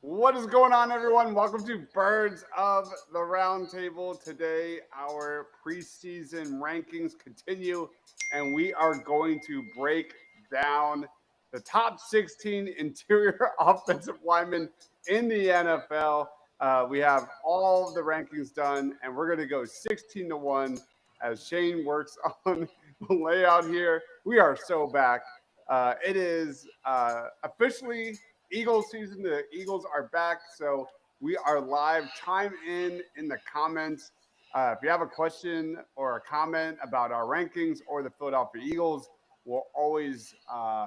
What is going on, everyone? Welcome to Birds of the Roundtable. Today, our preseason rankings continue, and we are going to break down the top 16 interior offensive linemen in the NFL. We have all of the rankings done, and we're going to go 16 to 1 as Shane works on the layout here. We are so back. It is officially Eagles season. The Eagles are back, so we are live. Chime in the comments. If you have a question or a comment about our rankings or the Philadelphia Eagles, we'll always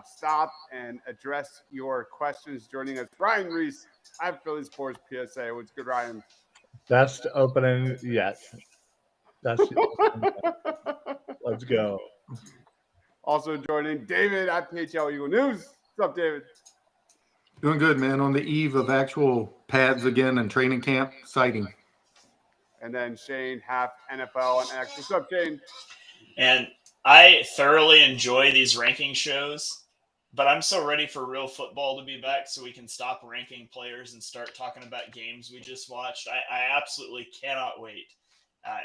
stop and address your questions. Joining us, Ryan Reese at Philly Sports PSA. What's good, Ryan? Best opening yet. Best opening yet. Let's go. Also joining David at PHL Eagle News. What's up, David? Doing good, man. On the eve of actual pads again and training camp. Exciting. And then Shane, half NFL and X. What's up, Shane? And I thoroughly enjoy these ranking shows, but I'm so ready for real football to be back so we can stop ranking players and start talking about games we just watched. I absolutely cannot wait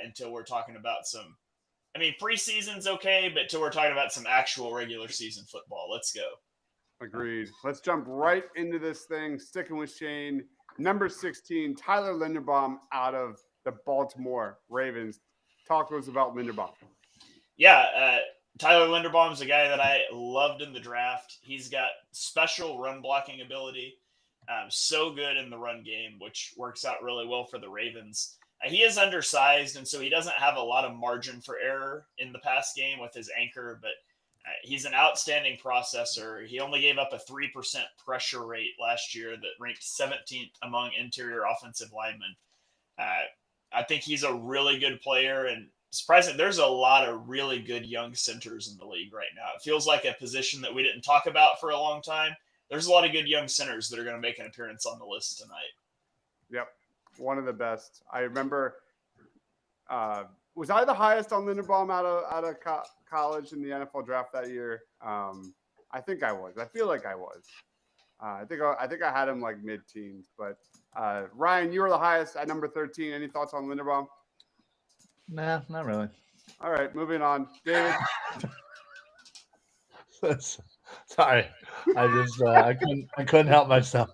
until we're talking about some. I mean, preseason's okay, but till we're talking about some actual regular season football. Let's go. Agreed. Let's jump right into this thing. Sticking with Shane. Number 16, Tyler Linderbaum out of the Baltimore Ravens. Talk to us about Linderbaum. Yeah, Tyler Linderbaum's a guy that I loved in the draft. He's got special run blocking ability. So good in the run game, which works out really well for the Ravens. He is undersized, and so he doesn't have a lot of margin for error in the pass game with his anchor, but he's an outstanding processor. He only gave up a 3% pressure rate last year that ranked 17th among interior offensive linemen. I think he's a really good player, and surprising, there's a lot of really good young centers in the league right now. It feels like a position that we didn't talk about for a long time. There's a lot of good young centers that are going to make an appearance on the list tonight. Yep, one of the best. I remember, was I the highest on Linderbaum out of college in the NFL draft that year? I think I was. I feel like I was. I think I had him like mid-teens. But Ryan, you were the highest at number 13. Any thoughts on Linderbaum? Nah, not really. All right, moving on. David. Sorry, I couldn't help myself.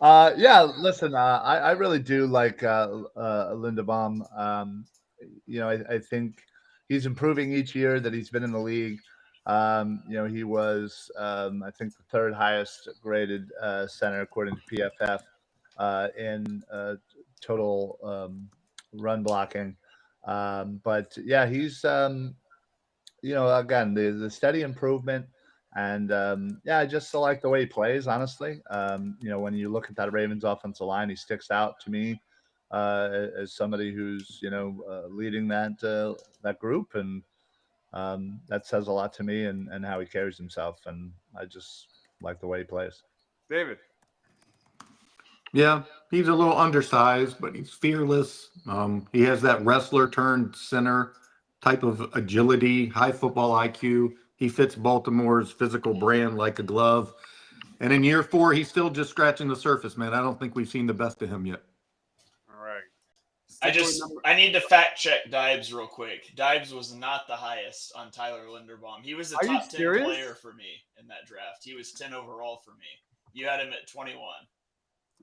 Yeah, listen, I really do like Linderbaum. I think he's improving each year that he's been in the league. He was, I think, the third highest graded center according to PFF in total run blocking. But yeah, he's, again, the steady improvement. And I just like the way he plays, honestly. When you look at that Ravens offensive line, he sticks out to me as somebody who's, leading that group. And that says a lot to me and how he carries himself. And I just like the way he plays. David. Yeah, he's a little undersized, but he's fearless. He has that wrestler turned center type of agility, high football IQ. He fits Baltimore's physical brand like a glove. And in year 4, he's still just scratching the surface, man. I don't think we've seen the best of him yet. All right. I need to fact check Dibes real quick. Dibes was not the highest on Tyler Linderbaum. He was a top 10 player for me in that draft. He was 10 overall for me. You had him at 21.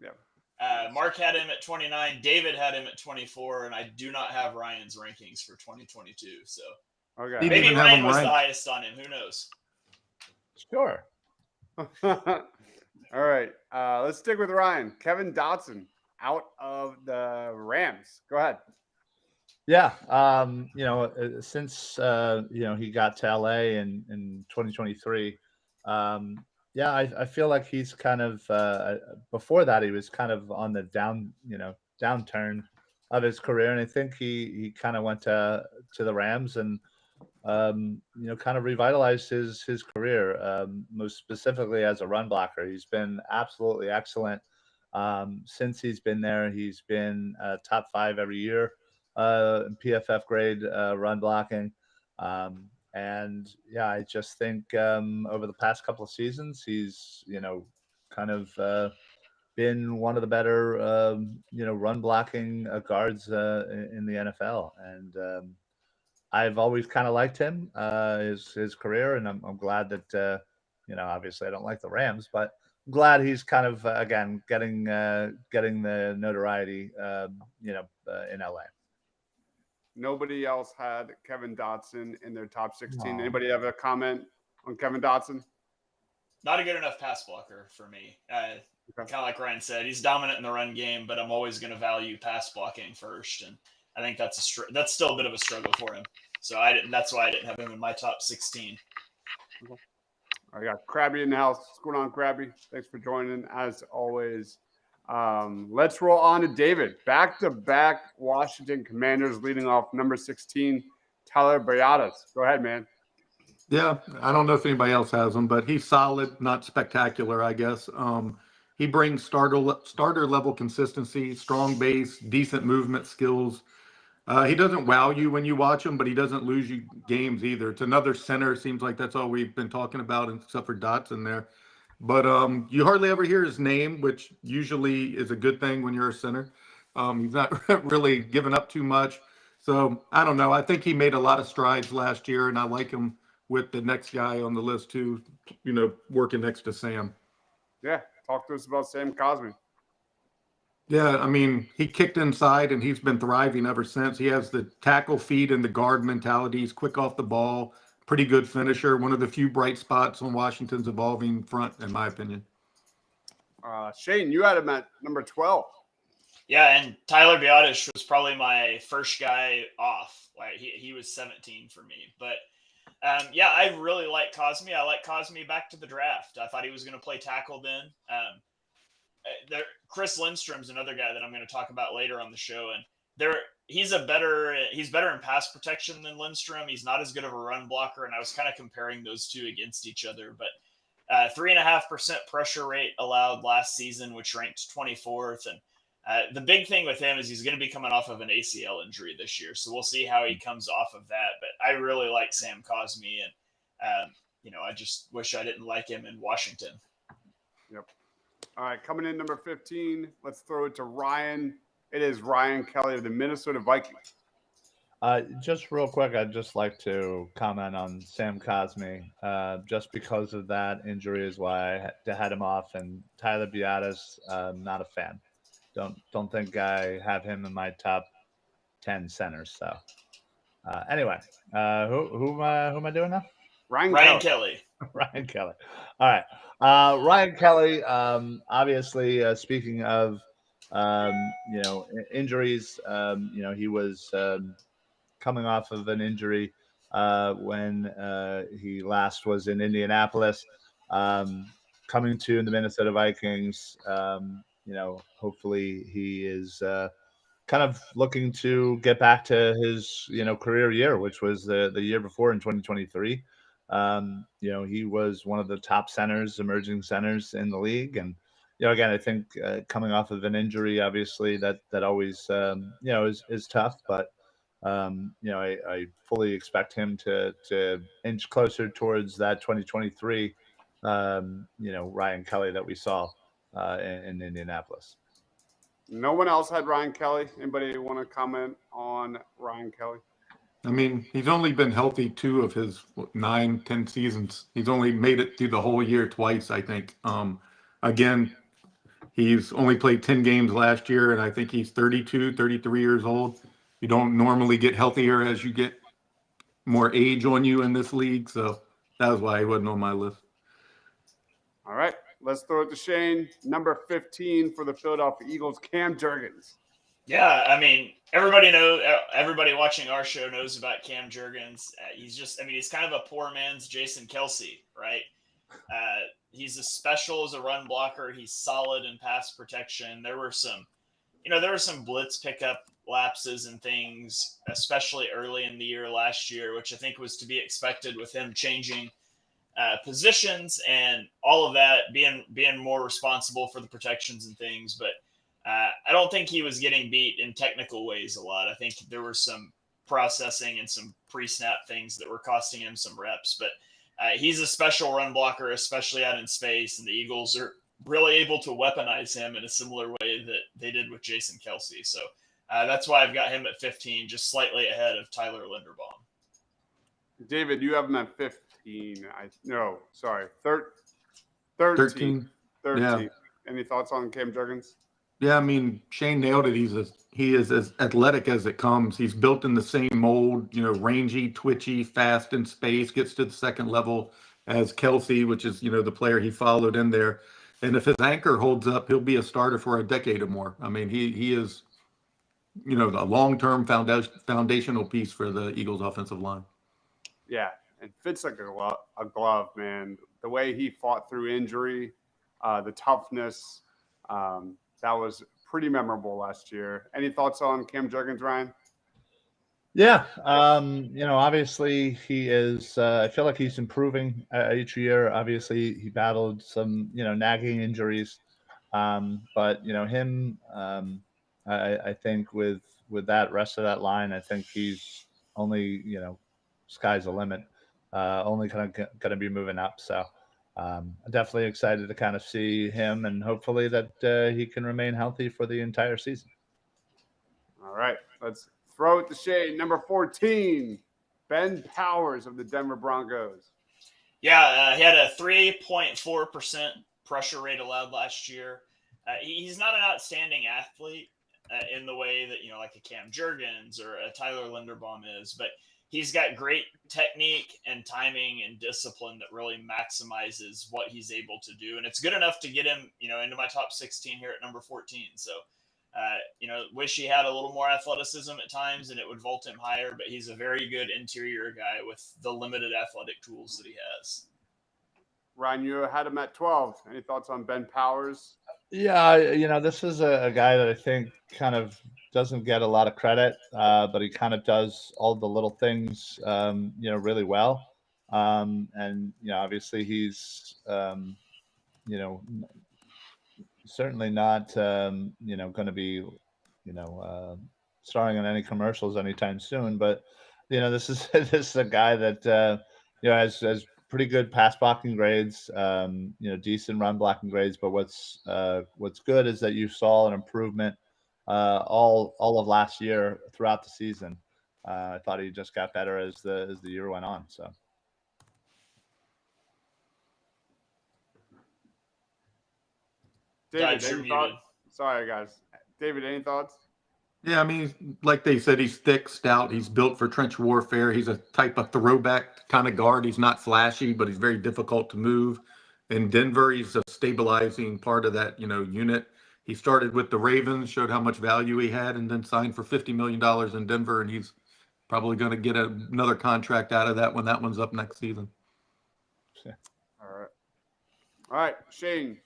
Yeah. Mark had him at 29. David had him at 24, and I do not have Ryan's rankings for 2022. So okay, maybe Ryan was the highest on him. Who knows? Sure. All right. Let's stick with Ryan. Kevin Dotson out of the Rams. Go ahead. Yeah. Since he got to LA in 2023. I feel like he's kind of before that he was kind of on the downturn of his career, and I think he kind of went to the Rams and kind of revitalized his career, most specifically as a run blocker. He's been absolutely excellent since he's been there. He's been top 5 every year in PFF grade run blocking. And I just think over the past couple of seasons, he's kind of been one of the better, run blocking guards in the NFL. And I've always kind of liked him, his career, and I'm glad that obviously I don't like the Rams, but I'm glad he's kind of again getting the notoriety, in LA. Nobody else had Kevin Dotson in their top 16. Aw. Anybody have a comment on Kevin Dotson? Not a good enough pass blocker for me. Kind of like Ryan said, he's dominant in the run game, but I'm always going to value pass blocking first, and I think that's still a bit of a struggle for him. So that's why I didn't have him in my top 16. I got Krabby in the house. What's going on, Krabby? Thanks for joining, as always. Let's roll on to David. Back-to-back Washington Commanders leading off number 16, Tyler Biadasz. Go ahead, man. Yeah, I don't know if anybody else has him, but he's solid, not spectacular, I guess. He brings starter level consistency, strong base, decent movement skills. He doesn't wow you when you watch him, but he doesn't lose you games either. It's another center. It seems like that's all we've been talking about, except for Dotson there. But you hardly ever hear his name, which usually is a good thing when you're a center. He's not really giving up too much. So I don't know. I think he made a lot of strides last year, and I like him with the next guy on the list too, working next to Sam. Yeah, talk to us about Sam Cosmi. Yeah, I mean, he kicked inside, and he's been thriving ever since. He has the tackle feed and the guard mentality. He's quick off the ball, pretty good finisher. One of the few bright spots on Washington's evolving front, in my opinion. Shane, you had him at number 12. Yeah, and Tyler Biadasz was probably my first guy off. Like he was 17 for me. But I really like Cosmi. I like Cosmi back to the draft. I thought he was going to play tackle then. Chris Lindstrom's another guy that I'm going to talk about later on the show, and he's better in pass protection than Lindstrom. He's not as good of a run blocker, and I was kind of comparing those two against each other. But 3.5% pressure rate allowed last season, which ranked 24th. And the big thing with him is he's going to be coming off of an ACL injury this year, so we'll see how he comes off of that. But I really like Sam Cosmi, and I just wish I didn't like him in Washington. Yep. All right, coming in number 15, let's throw it to Ryan. It is Ryan Kelly of the Minnesota Vikings. Just real quick, I'd just like to comment on Sam Cosmi. Just because of that injury is why I had him off, and Tyler Biadasz, not a fan. Don't think I have him in my top 10 centers. So anyway, who am I doing now? Ryan Kelly. Ryan Kelly. All right. Ryan Kelly, obviously, speaking of, injuries, he was coming off of an injury when he last was in Indianapolis, coming to the Minnesota Vikings. Hopefully he is kind of looking to get back to his, career year, which was the year before in 2023. He was one of the top emerging centers in the league. And, again, I think coming off of an injury, obviously that always, is tough, but, I fully expect him to inch closer towards that 2023, Ryan Kelly that we saw in Indianapolis. No one else had Ryan Kelly. Anybody want to comment on Ryan Kelly? I mean, he's only been healthy 2 of his 9-10 seasons. He's only made it through the whole year twice, I think. Again, he's only played 10 games last year, and I think he's 32, 33 years old. You don't normally get healthier as you get more age on you in this league, so that was why he wasn't on my list. All right, let's throw it to Shane. Number 15 for the Philadelphia Eagles, Cam Jurgens. Yeah, I mean, everybody watching our show knows about Cam Jurgens. He's kind of a poor man's Jason Kelce, right? He's as special as a run blocker. He's solid in pass protection. There were some blitz pickup lapses and things, especially early in the year last year, which I think was to be expected with him changing positions and all of that, being more responsible for the protections and things. But I don't think he was getting beat in technical ways a lot. I think there were some processing and some pre-snap things that were costing him some reps. But he's a special run blocker, especially out in space, and the Eagles are really able to weaponize him in a similar way that they did with Jason Kelce. So that's why I've got him at 15, just slightly ahead of Tyler Linderbaum. David, you have him at 15. 13. 13. Yeah. Any thoughts on Cam Jurgens? Yeah, I mean, Shane nailed it. He is as athletic as it comes. He's built in the same mold, rangy, twitchy, fast in space, gets to the second level as Kelce, which is, the player he followed in there. And if his anchor holds up, he'll be a starter for a decade or more. I mean, he is, a long-term foundational piece for the Eagles offensive line. Yeah, it fits like a glove, man. The way he fought through injury, the toughness, that was pretty memorable last year. Any thoughts on Cam Jurgens, Ryan? Yeah, obviously he is. I feel like he's improving each year. Obviously, he battled some, nagging injuries, but him. I think with that rest of that line, I think he's only, sky's the limit. Only kind of going to be moving up. So I'm definitely excited to kind of see him, and hopefully that he can remain healthy for the entire season. All right, let's throw it to Shane. Number 14, Ben Powers of the Denver Broncos. Yeah, he had a 3.4% pressure rate allowed last year. He's not an outstanding athlete in the way that, like a Cam Jurgens or a Tyler Linderbaum is, but he's got great technique and timing and discipline that really maximizes what he's able to do. And it's good enough to get him, into my top 16 here at number 14. So, wish he had a little more athleticism at times and it would vault him higher, but he's a very good interior guy with the limited athletic tools that he has. Ryan, you had him at 12. Any thoughts on Ben Powers? Yeah, this is a guy that I think kind of doesn't get a lot of credit, but he kind of does all the little things, really well. And, obviously he's, certainly not, going to be, starring in any commercials anytime soon. But, this is this is a guy that, has pretty good pass blocking grades, decent run blocking grades. But what's good is that you saw an improvement all of last year throughout the season. I thought he just got better as the year went on. So. David, any thoughts? Sorry, guys. David, any thoughts? Yeah, I mean, like they said, he's thick, stout. He's built for trench warfare. He's a type of throwback kind of guard. He's not flashy, but he's very difficult to move. In Denver, he's a stabilizing part of that, unit. He started with the Ravens, showed how much value he had, and then signed for $50 million in Denver, and he's probably going to get another contract out of that when that one's up next season. All right, Shane.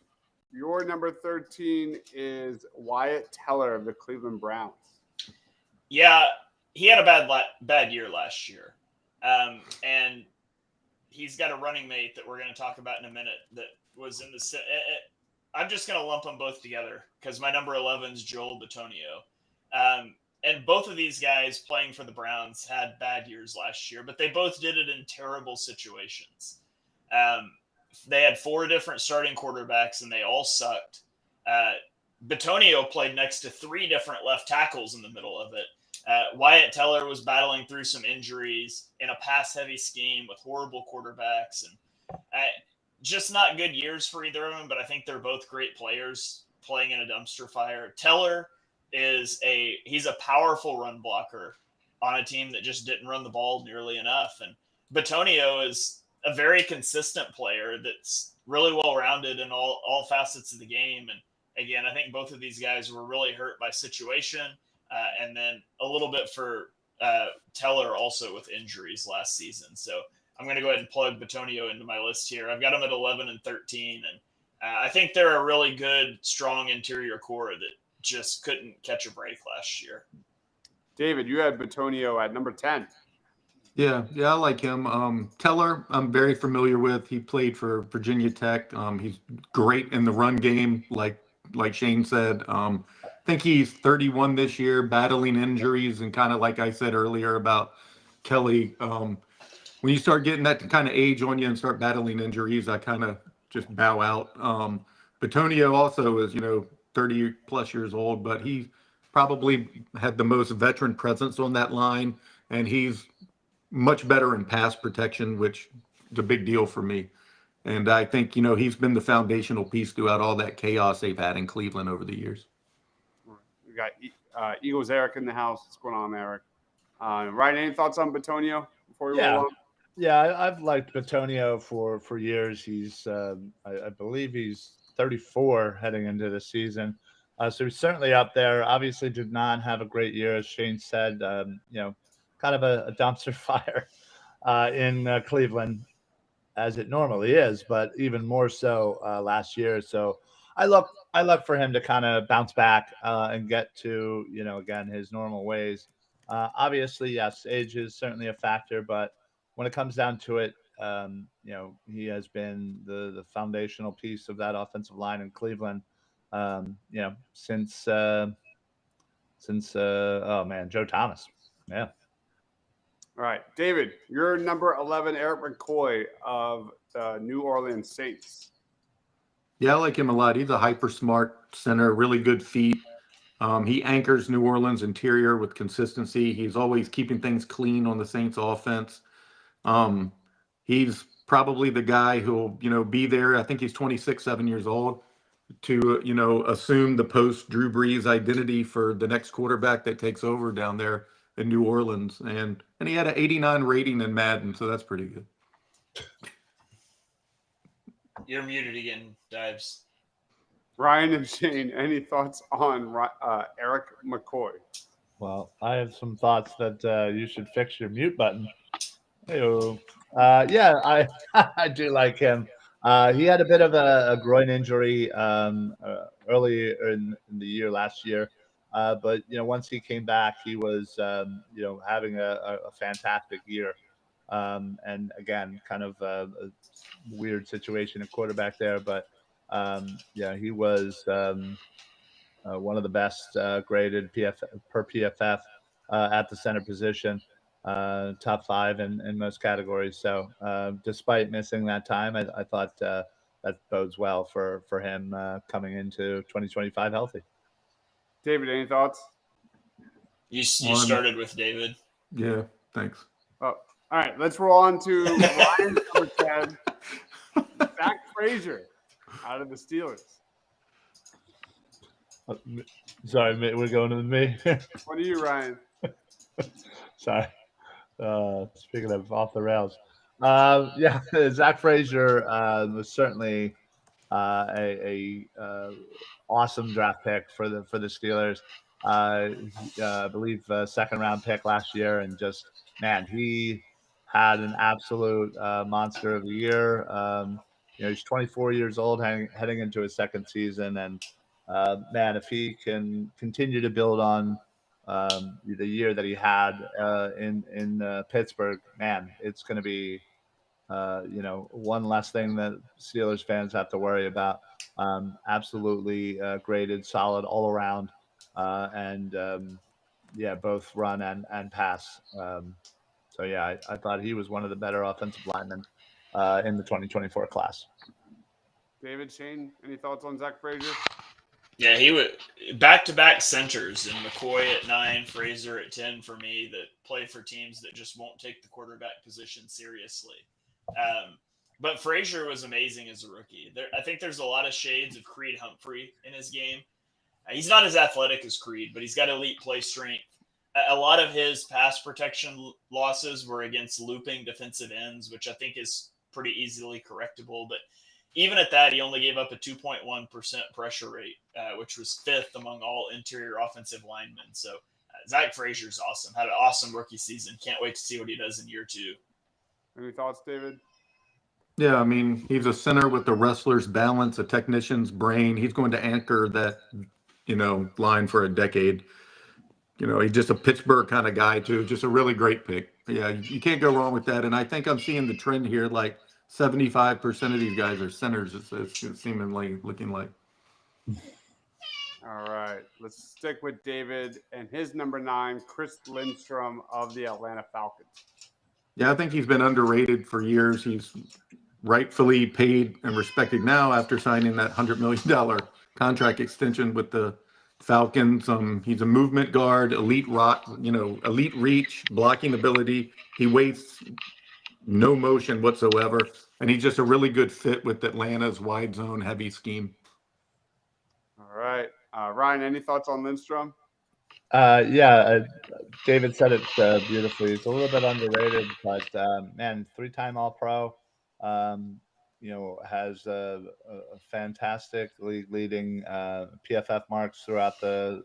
Your number 13 is Wyatt Teller of the Cleveland Browns. Yeah, he had a bad year last year. And he's got a running mate that we're going to talk about in a minute that was in the I'm just going to lump them both together because my number 11 is Joel Bitonio. And both of these guys playing for the Browns had bad years last year, but they both did it in terrible situations. They had 4 different starting quarterbacks, and they all sucked. Bitonio played next to 3 different left tackles in the middle of it. Wyatt Teller was battling through some injuries in a pass-heavy scheme with horrible quarterbacks. And just not good years for either of them, but I think they're both great players playing in a dumpster fire. Teller he's a powerful run blocker on a team that just didn't run the ball nearly enough. And Bitonio is a very consistent player that's really well-rounded in all facets of the game. And again, I think both of these guys were really hurt by situation. And then a little bit for Teller also with injuries last season. So I'm going to go ahead and plug Bitonio into my list here. I've got him at 11 and 13. And I think they're a really good, strong interior core that just couldn't catch a break last year. David, you had Bitonio at number 10. Yeah, I like him. Teller, I'm very familiar with. He played for Virginia Tech. He's great in the run game, like Shane said. I think he's 31 this year, battling injuries, and kind of like I said earlier about Kelly. When you start getting that kind of age on you and start battling injuries, I kind of just bow out. Batonio also is, 30 plus years old, but he probably had the most veteran presence on that line, and he's much better in pass protection, which is a big deal for me. And I think, he's been the foundational piece throughout all that chaos they've had in Cleveland over the years. We got Eagles Eric in the house. What's going on, Eric? Ryan, any thoughts on Batonio before we roll on? Yeah, I've liked Batonio for years. He's I believe he's 34 heading into the season, so he's certainly up there. Obviously, did not have a great year, as Shane said. Kind of a dumpster fire in Cleveland, as it normally is, but even more so last year. So I look for him to kind of bounce back and get to again his normal ways. Obviously, yes, age is certainly a factor, but when it comes down to it, he has been the foundational piece of that offensive line in Cleveland. Since oh man, Joe Thomas. Yeah. All right, David, you're number 11, Eric McCoy of the New Orleans Saints. Yeah, I like him a lot. He's a hyper smart center, really good feet. He anchors New Orleans interior with consistency. He's always keeping things clean on the Saints offense. He's probably the guy who'll, be there. I think he's 26, 7 years old to, assume the post Drew Brees identity for the next quarterback that takes over down there in New Orleans. And he had an 89 rating in Madden, so that's pretty good. You're muted again, Dives. Ryan and Shane, any thoughts on Eric McCoy? Well, I have some thoughts that you should fix your mute button. Yeah, I do like him. He had a bit of a groin injury early in the year last year, but once he came back, he was having a fantastic year. And again, kind of a weird situation at quarterback there, but he was one of the best graded per PFF at the center position. Top 5 in most categories. So despite missing that time, I thought that bodes well for him coming into 2025 healthy. David, any thoughts? You started with David. Yeah, thanks. Oh, all right, let's roll on to Ryan's number 10, Zach Frazier out of the Steelers. Sorry, we're going to me. What are you, Ryan? Sorry. Speaking of off the rails, Zach Frazier was certainly a awesome draft pick for the Steelers. I believe second round pick last year, and just man, he had an absolute monster of the year. He's 24 years old, heading into his second season, and man, if he can continue to build on the year that he had in Pittsburgh, man, it's going to be one less thing that Steelers fans have to worry about. Absolutely graded, solid all around, and both run and pass. So yeah, I thought he was one of the better offensive linemen in the 2024 class. David, Shane, any thoughts on Zach Frazier? Yeah, he would back-to-back centers, and McCoy at 9, Frazier at 10 for me, that play for teams that just won't take the quarterback position seriously. But Frazier was amazing as a rookie. I think there's a lot of shades of Creed Humphrey in his game. He's not as athletic as Creed, but he's got elite play strength. A lot of his pass protection losses were against looping defensive ends, which I think is pretty easily correctable. But even at that, he only gave up a 2.1% pressure rate, which was 5th among all interior offensive linemen. So Zach Frazier's awesome. Had an awesome rookie season. Can't wait to see what he does in year 2. Any thoughts, David? Yeah, I mean, he's a center with the wrestler's balance, a technician's brain. He's going to anchor that, line for a decade. He's just a Pittsburgh kind of guy, too. Just a really great pick. Yeah, you can't go wrong with that. And I think I'm seeing the trend here, like 75% of these guys are centers, it's seemingly looking like. All right, let's stick with David and his number 9, Chris Lindstrom of the Atlanta Falcons. Yeah, I think he's been underrated for years. He's rightfully paid and respected now after signing that $100 million contract extension with the Falcons. He's a movement guard, elite elite reach, blocking ability. He wastes no motion whatsoever, and he's just a really good fit with Atlanta's wide zone heavy scheme. All right. Ryan, any thoughts on Lindstrom? David said it beautifully. It's a little bit underrated, but man, 3-time All-Pro. Has a fantastic league-leading PFF marks throughout the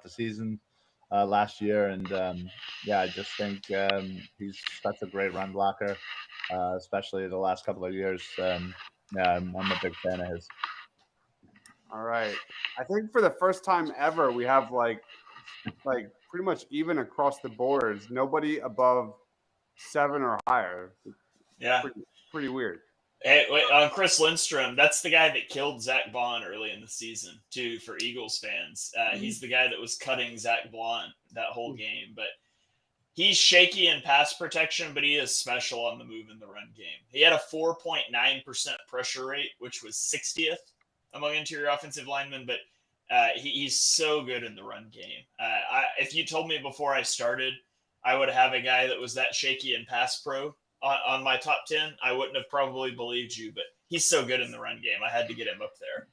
season last year, and I just think he's such a great run blocker, especially the last couple of years. I'm a big fan of his. All right. I think for the first time ever, we have like pretty much even across the boards. Nobody above 7 or higher. Yeah. Pretty weird. Hey, wait, on Chris Lindstrom, that's the guy that killed Zach Bond early in the season, too, for Eagles fans. He's the guy that was cutting Zach Blount that whole game. But he's shaky in pass protection, but he is special on the move in the run game. He had a 4.9% pressure rate, which was 60th among interior offensive linemen, but he's so good in the run game. If you told me before I started I would have a guy that was that shaky in pass pro on my top 10, I wouldn't have probably believed you, but he's so good in the run game. I had to get him up there.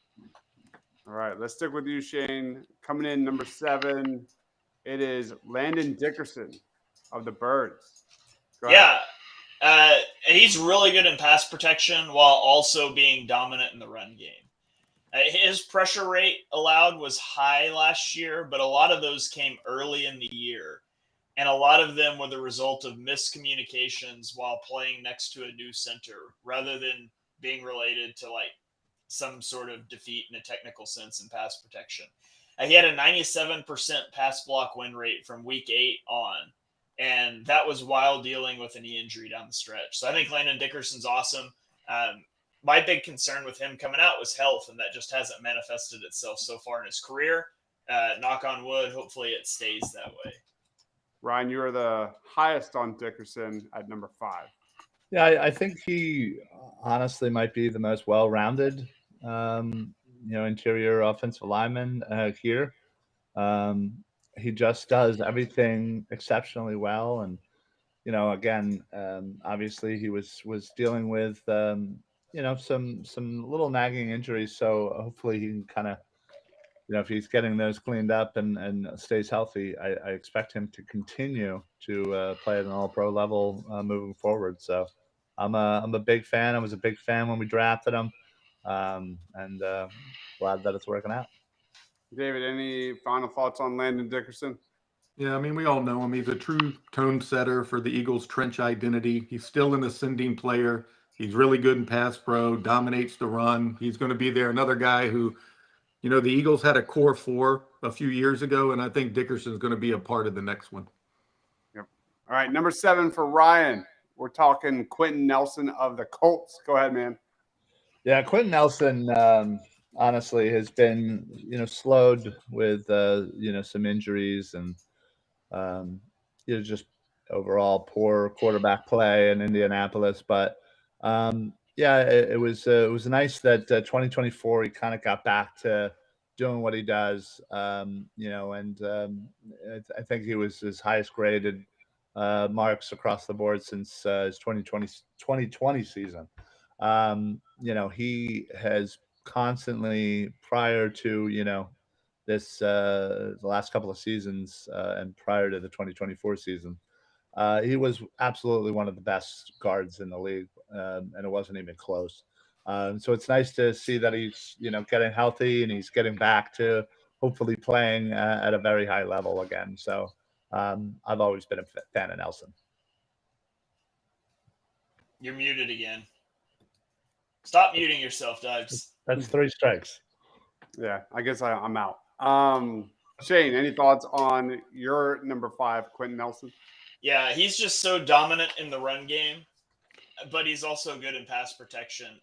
All right, let's stick with you, Shane. Coming in number 7, it is Landon Dickerson of the Birds. Yeah, he's really good in pass protection while also being dominant in the run game. His pressure rate allowed was high last year, but a lot of those came early in the year. And a lot of them were the result of miscommunications while playing next to a new center rather than being related to like some sort of defeat in a technical sense in pass protection. He had a 97% pass block win rate from week 8 on, and that was while dealing with a knee injury down the stretch. So I think Landon Dickerson's awesome. My big concern with him coming out was health, and that just hasn't manifested itself so far in his career. Knock on wood, hopefully it stays that way. Ryan, you are the highest on Dickerson at number 5. Yeah, I think he honestly might be the most well-rounded, interior offensive lineman here. He just does everything exceptionally well, and again, obviously he was dealing with some little nagging injuries, so hopefully he can kind of. If he's getting those cleaned up and stays healthy, I expect him to continue to play at an all-pro level moving forward. So I'm a big fan. I was a big fan when we drafted him, and glad that it's working out. David, any final thoughts on Landon Dickerson? Yeah, I mean, we all know him. He's a true tone setter for the Eagles' trench identity. He's still an ascending player. He's really good in pass pro, dominates the run. He's going to be there. Another guy who, the Eagles had a core 4 a few years ago, and I think Dickerson's going to be a part of the next one. Yep. All right, number 7 for Ryan. We're talking Quentin Nelson of the Colts. Go ahead, man. Yeah, Quentin Nelson honestly has been, slowed with, some injuries and, just overall poor quarterback play in Indianapolis. But it was nice that 2024 he kind of got back to doing what he does, and I think he was his highest graded marks across the board since his 2020 season. He has constantly prior to this the last couple of seasons and prior to the 2024 season. He was absolutely one of the best guards in the league, and it wasn't even close. So it's nice to see that he's, getting healthy and he's getting back to hopefully playing at a very high level again. So I've always been a fan of Nelson. You're muted again. Stop muting yourself, Dogs. That's 3 strikes. Yeah, I guess I'm out. Shane, any thoughts on your number 5, Quentin Nelson? Yeah, he's just so dominant in the run game, but he's also good in pass protection.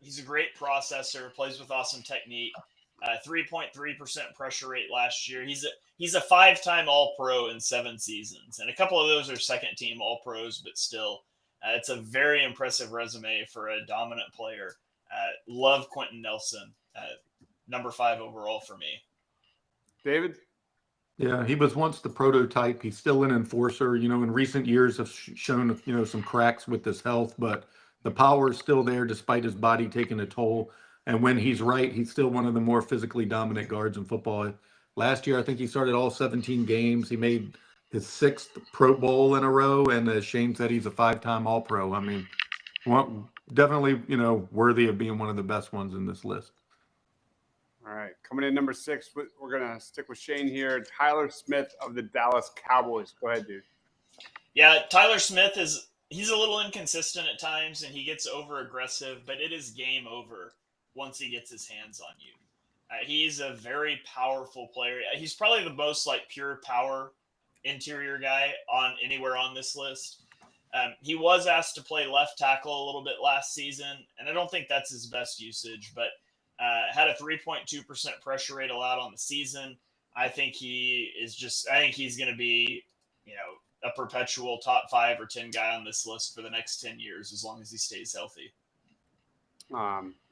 He's a great processor, plays with awesome technique. 3.3% pressure rate last year. He's a 5-time All-Pro in 7 seasons, and a couple of those are second-team All-Pros, but still. It's a very impressive resume for a dominant player. Love Quentin Nelson, number 5 overall for me. David? Yeah, he was once the prototype. He's still an enforcer. In recent years have shown, some cracks with his health, but the power is still there despite his body taking a toll. And when he's right, he's still one of the more physically dominant guards in football. Last year, I think he started all 17 games. He made his 6th Pro Bowl in a row. And as Shane said, he's a 5-time All-Pro. I mean, definitely, worthy of being one of the best ones in this list. All right, coming in number 6, we're going to stick with Shane here. Tyler Smith of the Dallas Cowboys. Go ahead, dude. Yeah, Tyler Smith he's a little inconsistent at times, and he gets over-aggressive, but it is game over once he gets his hands on you. He's a very powerful player. He's probably the most pure power interior guy anywhere on this list. He was asked to play left tackle a little bit last season, and I don't think that's his best usage, but had a 3.2% pressure rate allowed on the season. I think he's going to be, a perpetual top 5 or 10 guy on this list for the next 10 years, as long as he stays healthy.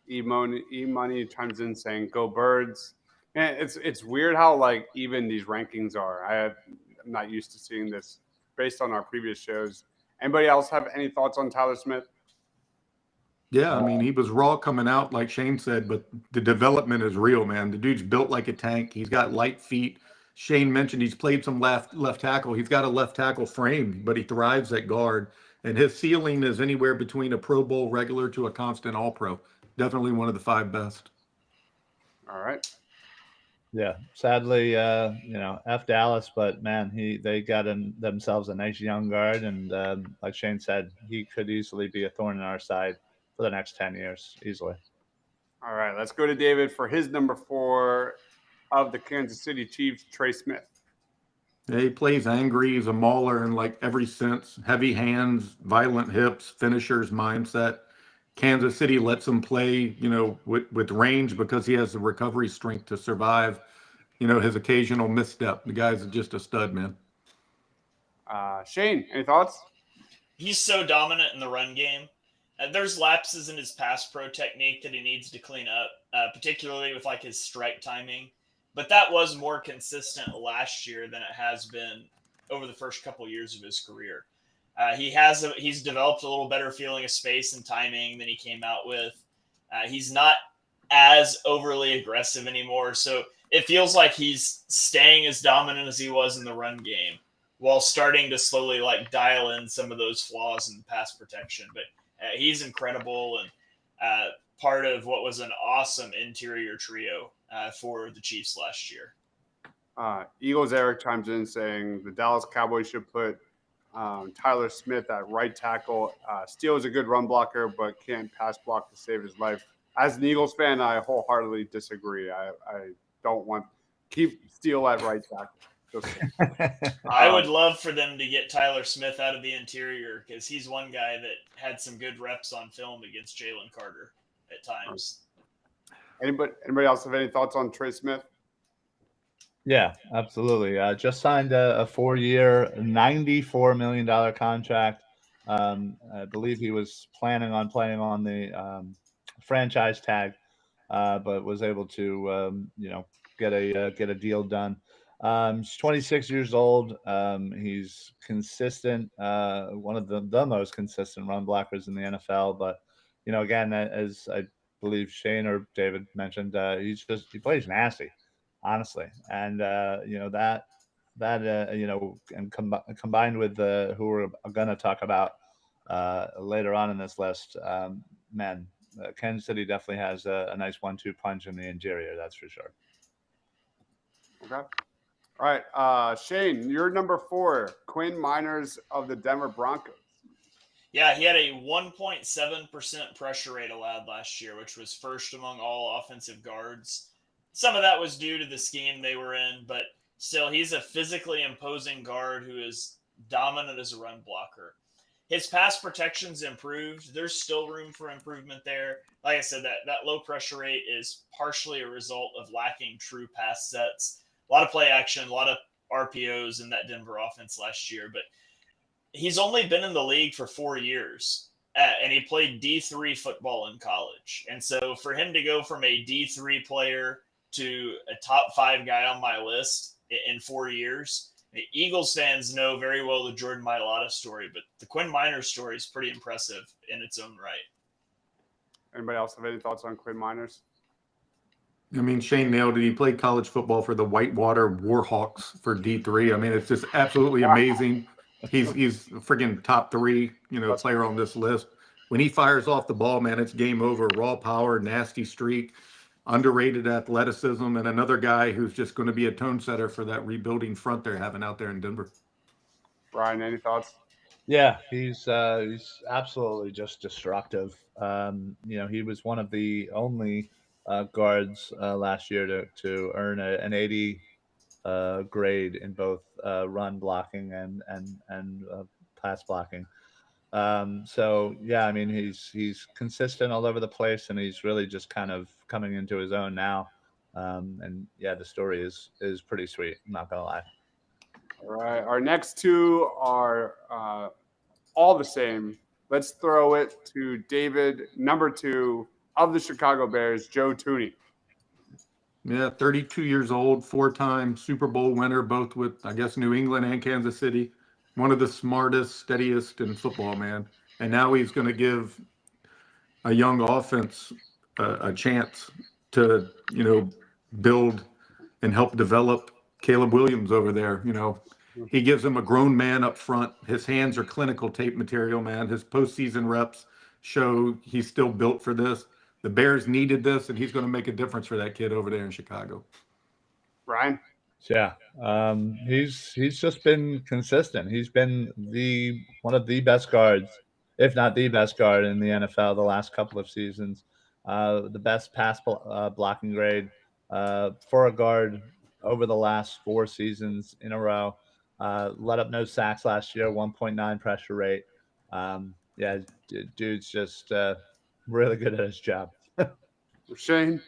E-Money chimes in saying, "Go Birds." And it's weird how even these rankings are. I'm not used to seeing this based on our previous shows. Anybody else have any thoughts on Tyler Smith? Yeah, I mean, he was raw coming out, like Shane said, but the development is real, man. The dude's built like a tank. He's got light feet. Shane mentioned he's played some left tackle. He's got a left tackle frame, but he thrives at guard. And his ceiling is anywhere between a Pro Bowl regular to a constant All-Pro. Definitely one of the 5 best. All right. Yeah, sadly, F Dallas, but man, they got themselves a nice young guard, and like Shane said, he could easily be a thorn in our side for the next 10 years, easily. All right, let's go to David for his number 4 of the Kansas City Chiefs, Trey Smith. Yeah, he plays angry. He's a mauler in every sense. Heavy hands, violent hips, finisher's mindset. Kansas City lets him play, with range because he has the recovery strength to survive, his occasional misstep. The guy's just a stud, man. Shane, any thoughts? He's so dominant in the run game. There's lapses in his pass pro technique that he needs to clean up, particularly with his strike timing. But that was more consistent last year than it has been over the first couple of years of his career. He's developed a little better feeling of space and timing than he came out with. He's not as overly aggressive anymore, so it feels like he's staying as dominant as he was in the run game, while starting to slowly dial in some of those flaws in pass protection. But he's incredible and part of what was an awesome interior trio for the Chiefs last year. Eagles Eric chimes in saying the Dallas Cowboys should put Tyler Smith at right tackle. Steele is a good run blocker, but can't pass block to save his life. As an Eagles fan, I wholeheartedly disagree. I don't want keep Steele at right tackle. I would love for them to get Tyler Smith out of the interior, because he's one guy that had some good reps on film against Jalen Carter at times. Anybody else have any thoughts on Trey Smith? Yeah, absolutely. Just signed a 4-year, $94 million contract. I believe he was planning on playing on the franchise tag, but was able to, get a deal done. He's 26 years old. He's consistent, one of the most consistent run blockers in the NFL. But, again, as I believe Shane or David mentioned, he plays nasty, honestly. And, and combined with who we're going to talk about later on in this list, Kansas City definitely has a nice 1-2 punch in the interior, that's for sure. Okay. All right. Shane, you're number 4, Quinn Miners of the Denver Broncos. Yeah, he had a 1.7% pressure rate allowed last year, which was first among all offensive guards. Some of that was due to the scheme they were in, but still, he's a physically imposing guard who is dominant as a run blocker. His pass protection's improved. There's still room for improvement there. Like I said, that low pressure rate is partially a result of lacking true pass sets. A lot of play action, a lot of RPOs in that Denver offense last year, but he's only been in the league for 4 years, and he played D3 football in college. And so for him to go from a D3 player to a top 5 guy on my list in 4 years, the Eagles fans know very well the Jordan Mailata story, but the Quinn Miners story is pretty impressive in its own right. Anybody else have any thoughts on Quinn Miners? I mean, Shane nailed it. He played college football for the Whitewater Warhawks for D3. I mean, it's just absolutely amazing. He's a friggin' top 3, player on this list. When he fires off the ball, man, it's game over. Raw power, nasty streak, underrated athleticism, and another guy who's just going to be a tone setter for that rebuilding front they're having out there in Denver. Brian, any thoughts? Yeah, he's absolutely just destructive. He was one of the only guards last year to earn an 80 grade in both run blocking and pass blocking. So yeah, I mean he's consistent all over the place, and he's really just kind of coming into his own now. And yeah, the story is pretty sweet. I'm not gonna lie. All right, our next two are all the same. Let's throw it to David, number 2 of the Chicago Bears, Joe Thuney. Yeah, 32 years old, 4-time Super Bowl winner, both with, I guess, New England and Kansas City. One of the smartest, steadiest in football, man. And now he's going to give a young offense a chance to, build and help develop Caleb Williams over there. He gives him a grown man up front. His hands are clinical tape material, man. His postseason reps show he's still built for this. The Bears needed this, and he's going to make a difference for that kid over there in Chicago. Ryan? Yeah, he's just been consistent. He's been one of the best guards, if not the best guard in the NFL the last couple of seasons. The best pass blocking grade for a guard over the last 4 seasons in a row. Let up no sacks last year, 1.9 pressure rate. Yeah, dude's just really good at his job. Shane?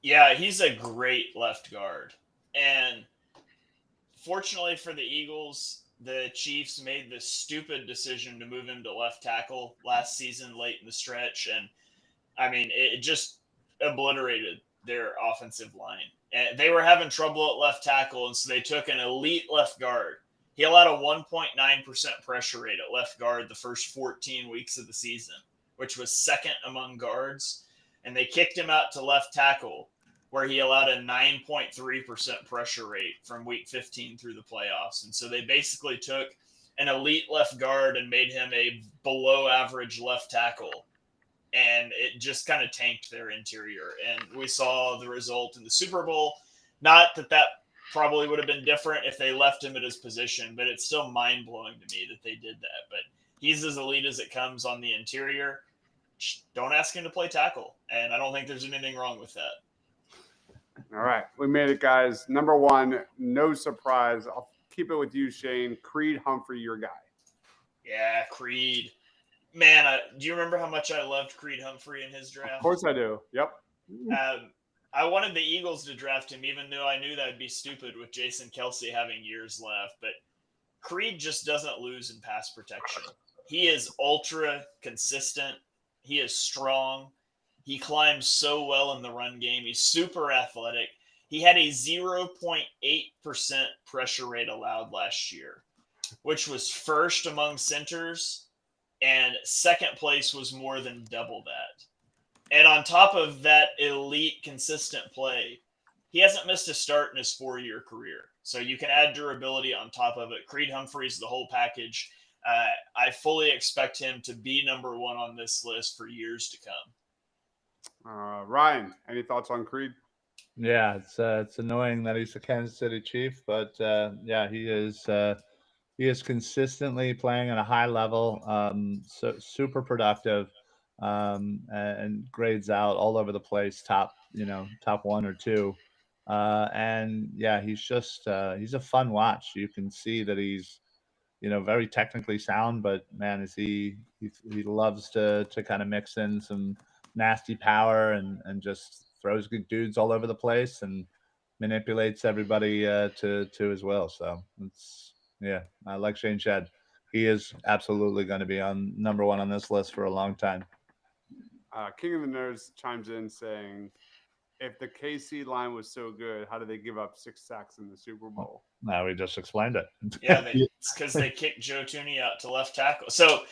Yeah, he's a great left guard. And fortunately for the Eagles, the Chiefs made the stupid decision to move him to left tackle last season late in the stretch. And, I mean, it just obliterated their offensive line. And they were having trouble at left tackle, and so they took an elite left guard. He allowed a 1.9% pressure rate at left guard the first 14 weeks of the season, which was second among guards. And they kicked him out to left tackle, where he allowed a 9.3% pressure rate from week 15 through the playoffs. And so they basically took an elite left guard and made him a below average left tackle. And it just kind of tanked their interior. And we saw the result in the Super Bowl. Not that probably would have been different if they left him at his position, but it's still mind-blowing to me that they did that. But he's as elite as it comes on the interior. Don't ask him to play tackle. And I don't think there's anything wrong with that. All right, we made it, guys. Number 1, no surprise. I'll keep it with you, Shane. Creed Humphrey, your guy. Yeah, Creed. Man, do you remember how much I loved Creed Humphrey in his draft? Of course I do. Yep. I wanted the Eagles to draft him, even though I knew that would be stupid with Jason Kelce having years left. But Creed just doesn't lose in pass protection. He is ultra consistent. He is strong. He climbs so well in the run game. He's super athletic. He had a 0.8% pressure rate allowed last year, which was first among centers, and second place was more than double that. And on top of that elite, consistent play, he hasn't missed a start in his 4-year career. So you can add durability on top of it. Creed Humphrey's the whole package. I fully expect him to be number 1 on this list for years to come. Ryan, any thoughts on Creed? Yeah, it's annoying that he's a Kansas City Chief, but yeah, he is consistently playing at a high level, so super productive, and grades out all over the place, top 1 or 2, and yeah, he's a fun watch. You can see that he's very technically sound, but man, is he loves to kind of mix in some nasty power and just throws good dudes all over the place and manipulates everybody to his will. So it's, yeah, like Shane said, he is absolutely going to be on number one on this list for a long time. King of the Nerds chimes in saying, if the KC line was so good, how did they give up 6 sacks in the Super Bowl? Now we just explained it. Yeah, it's because they kicked Joe Thuney out to left tackle. So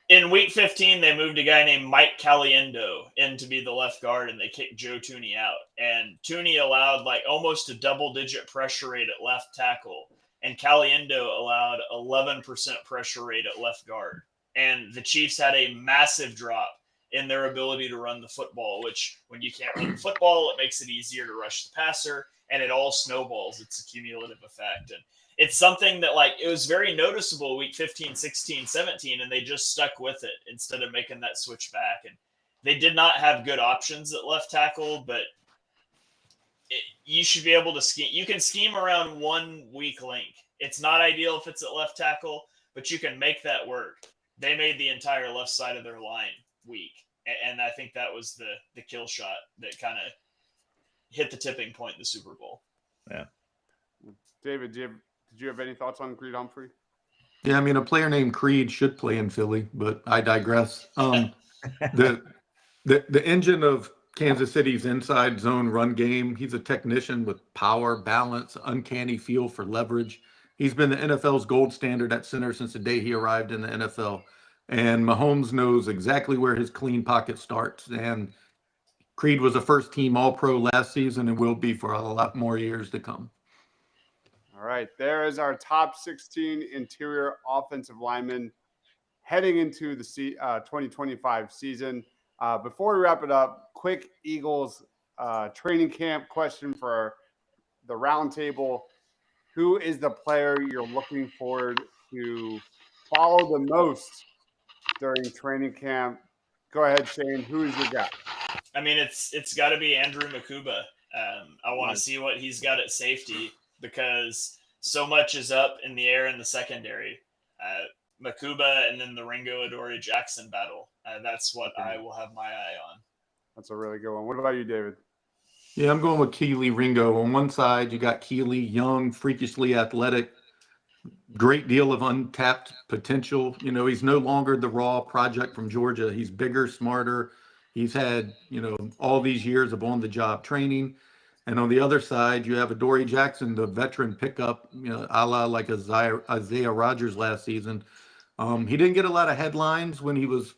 in week 15, they moved a guy named Mike Caliendo in to be the left guard, and they kicked Joe Thuney out. And Thuney allowed like almost a double-digit pressure rate at left tackle, and Caliendo allowed 11% pressure rate at left guard. And the Chiefs had a massive drop in their ability to run the football, which when you can't run the football, it makes it easier to rush the passer, and it all snowballs. It's a cumulative effect. And it's something that, like, it was very noticeable week 15, 16, 17, and they just stuck with it instead of making that switch back. And they did not have good options at left tackle, but you should be able to scheme. You can scheme around one weak link. It's not ideal if it's at left tackle, but you can make that work. They made the entire left side of their line weak, and I think that was the kill shot that kind of hit the tipping point in the Super Bowl. Yeah. David, did you have any thoughts on Creed Humphrey? Yeah, I mean, a player named Creed should play in Philly, but I digress. The engine of Kansas City's inside zone run game, he's a technician with power, balance, uncanny feel for leverage. He's been the NFL's gold standard at center since the day he arrived in the NFL. And Mahomes knows exactly where his clean pocket starts. And Creed was a first-team All-Pro last season and will be for a lot more years to come. All right, there is our top 16 interior offensive linemen heading into the 2025 season. Before we wrap it up, quick Eagles training camp question for the roundtable. Who is the player you're looking forward to follow the most during training camp? Go ahead, Shane. Who is your guy? I mean, it's got to be Andrew Makuba. I want to see what he's got at safety because so much is up in the air in the secondary. Makuba and then the Ringo Adoree Jackson battle. That's what I will have my eye on. That's a really good one. What about you, David? Yeah, I'm going with Keely Ringo. On one side, you got Keely, young, freakishly athletic, great deal of untapped potential. You know, he's no longer the raw project from Georgia. He's bigger, smarter. He's had, all these years of on-the-job training. And on the other side, you have Adoree Jackson, the veteran pickup, a la like Isaiah Rodgers last season. He didn't get a lot of headlines when he was,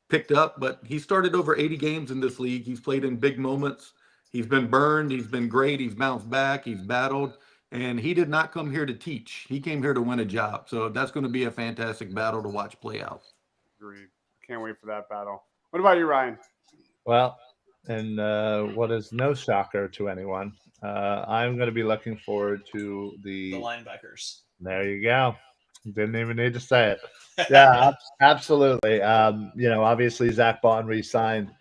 picked up, but he started over 80 games in this league. He's played in big moments. He's been burned. He's been great. He's bounced back. He's battled. And he did not come here to teach. He came here to win a job. So that's going to be a fantastic battle to watch play out. Agreed. Can't wait for that battle. What about you, Ryan? Well, and what is no shocker to anyone, I'm going to be looking forward to the linebackers. There you go. Didn't even need to say it. Yeah, absolutely. Obviously Zach Bond re-signed.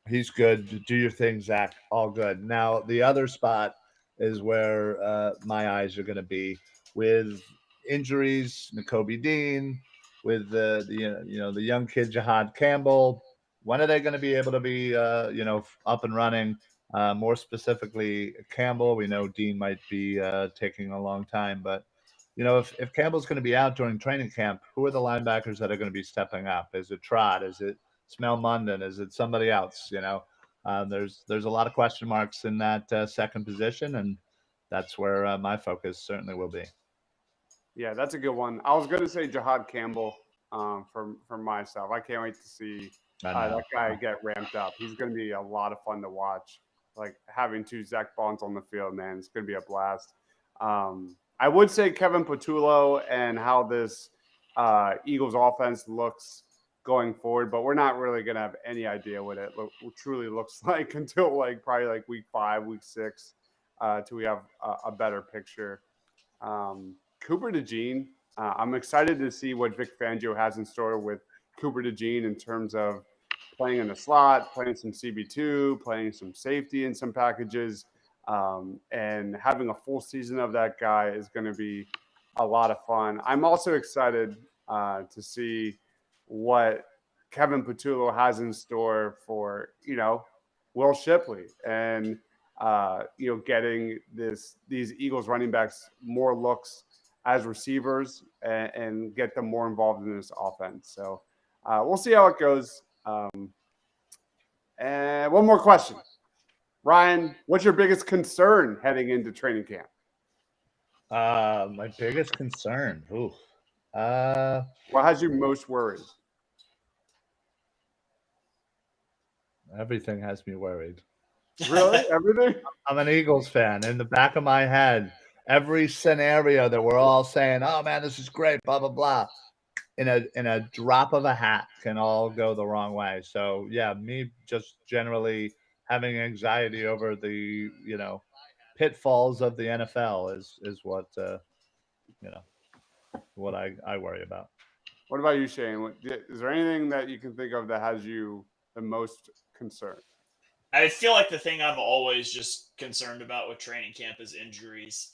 He's good. Do your thing, Zach. All good. Now the other spot is where my eyes are going to be with injuries. Nakobe Dean, with the young kid Jahad Campbell. When are they going to be able to be up and running? More specifically, Campbell. We know Dean might be taking a long time, but if Campbell's going to be out during training camp, who are the linebackers that are going to be stepping up? Is it Trott? Is it Smell Munden? Is it somebody else? There's a lot of question marks in that second position, and that's where my focus certainly will be. Yeah, that's a good one. I was going to say Jahad Campbell for myself. I can't wait to see that guy get ramped up. He's going to be a lot of fun to watch. Like having two Zach Bonds on the field, man, it's going to be a blast. I would say Kevin Patullo and how this Eagles offense looks going forward, but we're not really going to have any idea what it truly looks like until probably week 5, week 6, till we have a better picture. Cooper DeJean, I'm excited to see what Vic Fangio has in store with Cooper DeJean in terms of playing in the slot, playing some CB2, playing some safety in some packages. And having a full season of that guy is going to be a lot of fun. I'm also excited to see what Kevin Patullo has in store for, Will Shipley. And getting these Eagles running backs more looks as receivers and get them more involved in this offense. So we'll see how it goes. And one more question. Ryan, what's your biggest concern heading into training camp? My biggest concern. Ooh. What has you most worried? Everything has me worried. Really? Everything? I'm an Eagles fan. In the back of my head, every scenario that we're all saying, "Oh man, this is great," blah blah blah, in a drop of a hat can all go the wrong way. So yeah, me just generally having anxiety over the pitfalls of the NFL is what what I worry about. What about you, Shane? Is there anything that you can think of that has you the most concerned? I feel like the thing I'm always just concerned about with training camp is injuries.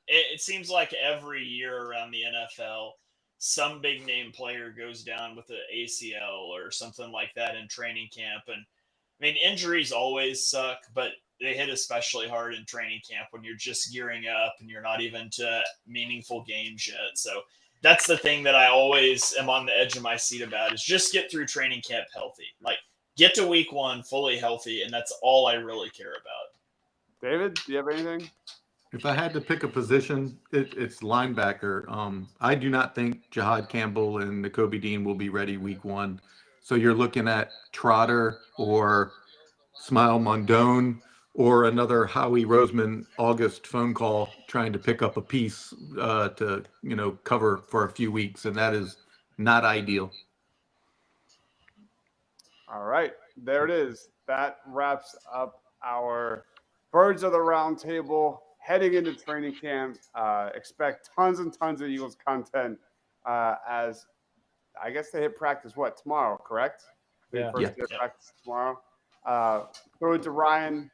It seems like every year around the NFL, some big name player goes down with an ACL or something like that in training camp. And I mean, injuries always suck, but they hit especially hard in training camp when you're just gearing up and you're not even to meaningful games yet. So that's the thing that I always am on the edge of my seat about is just get through training camp healthy. Like, get to week 1 fully healthy, and that's all I really care about. David, do you have anything? If I had to pick a position, it's linebacker. I do not think Jahad Campbell and Nakobe Dean will be ready week 1. So you're looking at Trotter or Smile Mondone or another Howie Roseman August phone call trying to pick up a piece to cover for a few weeks, and that is not ideal. All right, there it is. That wraps up our Birds of the Round Table heading into training camp. Expect tons and tons of Eagles content as I guess they hit practice tomorrow, correct? Yeah. First day of practice tomorrow. Throw it to Ryan.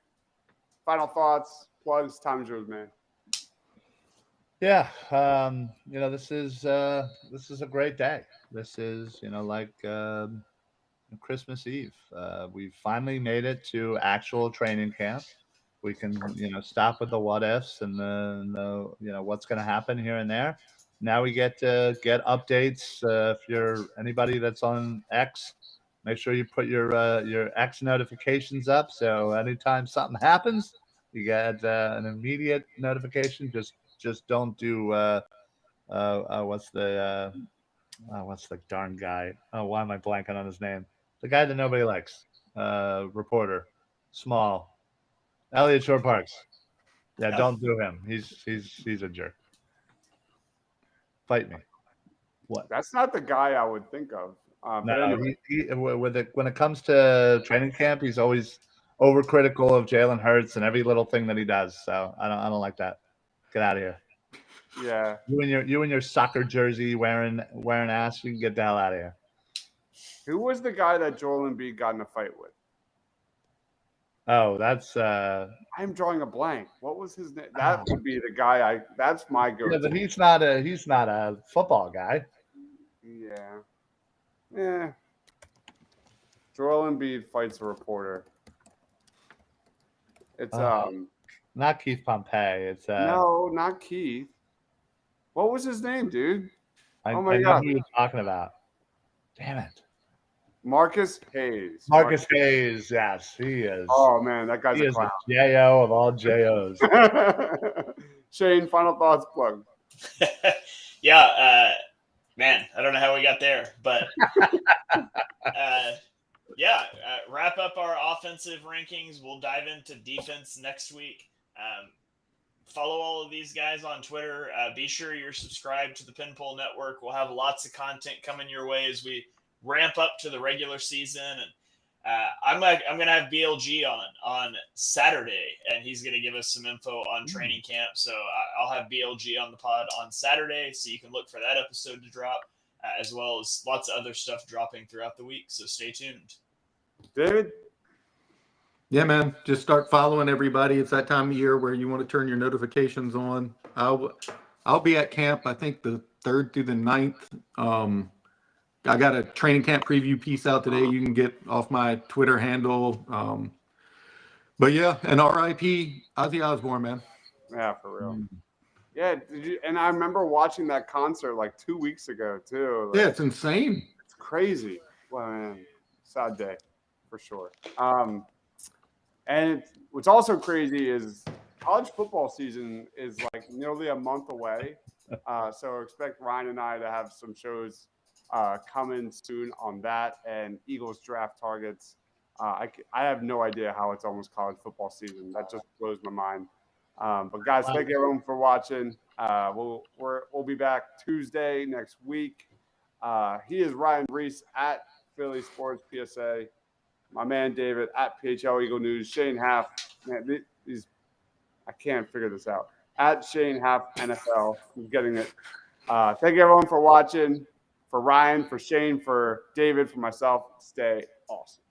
Final thoughts, plugs, time's yours, man. Yeah, this is a great day. This is like Christmas Eve. We finally made it to actual training camp. We can stop with the what ifs and the what's going to happen here and there. Now we get to get updates. If you're anybody that's on X, make sure you put your X notifications up. So anytime something happens, you get an immediate notification. Just don't do what's the darn guy? Oh, why am I blanking on his name? The guy that nobody likes. Reporter, small, Elliot Shore Parks. Yeah, don't do him. He's a jerk. Fight me. What? That's not the guy I would think of. But anyway. When it comes to training camp, he's always overcritical of Jalen Hurts and every little thing that he does. So I don't like that. Get out of here. Yeah. You and your soccer jersey wearing ass, you can get the hell out of here. Who was the guy that Joel Embiid got in a fight with? Oh, that's I'm drawing a blank. What was his name? That would be the guy that's my go-to. Yeah, but he's not a football guy. Yeah. Yeah. Joel Embiid fights a reporter. It's not Keith Pompey. It's no, not Keith. What was his name, dude? Oh my God, who you're talking about? Damn it. Marcus Hayes. Marcus Hayes, yes, he is. Oh man, that guy's a clown. The J.O. of all J.O.s. Shane, final thoughts, plug. Yeah, man, I don't know how we got there, but wrap up our offensive rankings. We'll dive into defense next week. Follow all of these guys on Twitter. Be sure you're subscribed to the Pinpool Network. We'll have lots of content coming your way as we ramp up to the regular season. And I'm going to have BLG on Saturday, and he's going to give us some info on training camp. So I'll have BLG on the pod on Saturday, so you can look for that episode to drop, as well as lots of other stuff dropping throughout the week. So stay tuned. David? Yeah, man. Just start following everybody. It's that time of year where you want to turn your notifications on. I'll be at camp, I think, the 3rd through the 9th. I got a training camp preview piece out today. You can get off my Twitter handle. But yeah, and R.I.P. Ozzy Osbourne, man. Yeah, for real. Mm. Yeah, and I remember watching that concert like 2 weeks ago too. Like, Yeah, it's insane. it's crazy. Well, man, sad day for sure. And what's also crazy is college football season is like nearly a month away. So expect Ryan and I to have some shows coming soon on that and Eagles draft targets. I have no idea how it's almost college football season. That just blows my mind. But guys, thank you everyone for watching. We'll be back Tuesday next week. He is Ryan Reese at Philly Sports PSA. My man David at PHL Eagle News. Shane Half, man, I can't figure this out. At Shane Half NFL, I'm getting it. Thank you everyone for watching. For Ryan, for Shane, for David, for myself, stay awesome.